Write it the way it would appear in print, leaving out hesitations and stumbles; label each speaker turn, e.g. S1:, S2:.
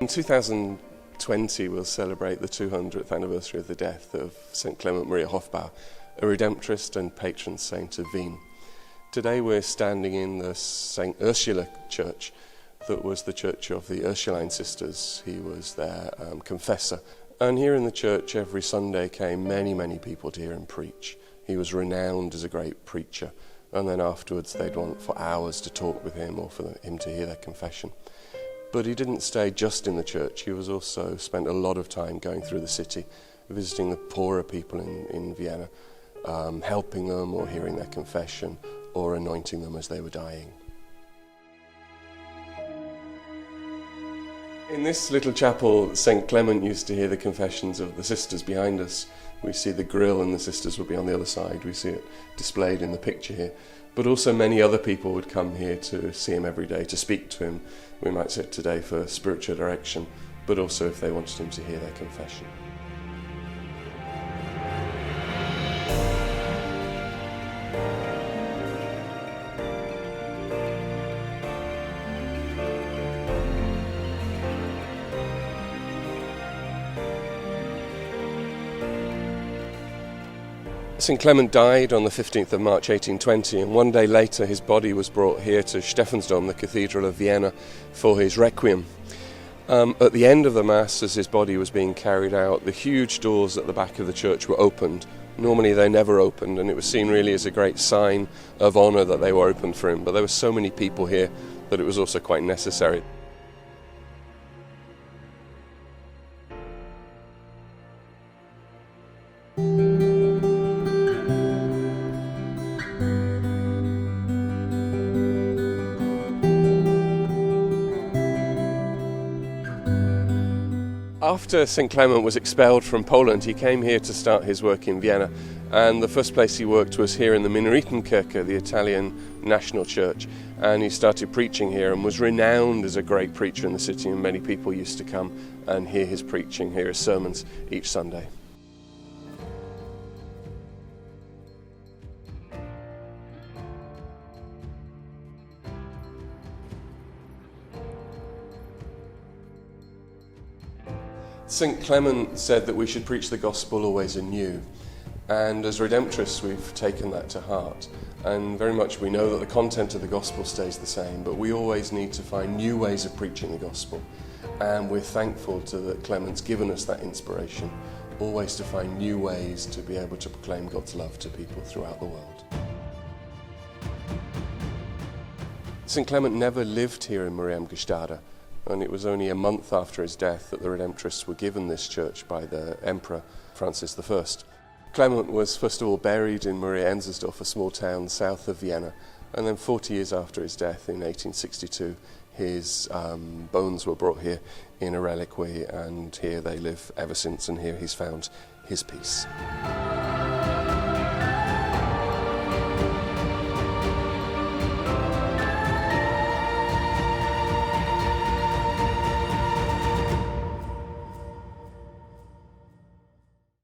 S1: In 2020 we'll celebrate the 200th anniversary of the death of St. Clement Maria Hofbauer, a Redemptorist and patron saint of Vienna. Today we're standing in the St. Ursula church that was the church of the Ursuline sisters. He was their confessor. And here in the church every Sunday came many people to hear him preach. He was renowned as a great preacher, and then afterwards they'd want for hours to talk with him or for him to hear their confession. But he didn't stay just in the church. He was also spent a lot of time going through the city, visiting the poorer people in Vienna, helping them or hearing their confession or anointing them as they were dying. In this little chapel, St. Clement used to hear the confessions of the sisters behind us. We see the grill and the sisters would be on the other side. We see it displayed in the picture here. But also many other people would come here to see him every day, to speak to him. We might say today for spiritual direction, but also if they wanted him to hear their confession. St. Clement died on the 15th of March 1820, and one day later his body was brought here to STEPHANSDOM, the Cathedral of Vienna, for his requiem. At the end of the Mass, as his body was being carried out, the huge doors at the back of the church were opened. Normally they never opened, and it was seen really as a great sign of honour that they were opened for him. But there were so many people here that it was also quite necessary. After St. Clement was expelled from Poland, he came here to start his work in Vienna, and the first place he worked was here in the Minoritenkirche, the Italian national church, and he started preaching here and was renowned as a great preacher in the city, and many people used to come and hear his preaching, hear his sermons each Sunday. St. Clement said that we should preach the gospel always anew, and as Redemptorists we've taken that to heart, and very much we know that the content of the gospel stays the same, but we always need to find new ways of preaching the gospel, and we're thankful that Clement's given us that inspiration, always to find new ways to be able to proclaim God's love to people throughout the world. St. Clement never lived here in Mariamgestade, and it was only a month after his death that the Redemptorists were given this church by the Emperor Francis I. Clement was first of all buried in Maria Enzersdorf, a small town south of Vienna, and then 40 years after his death in 1862 his bones were brought here in a reliquary, and here they live ever since, and here he's found his peace.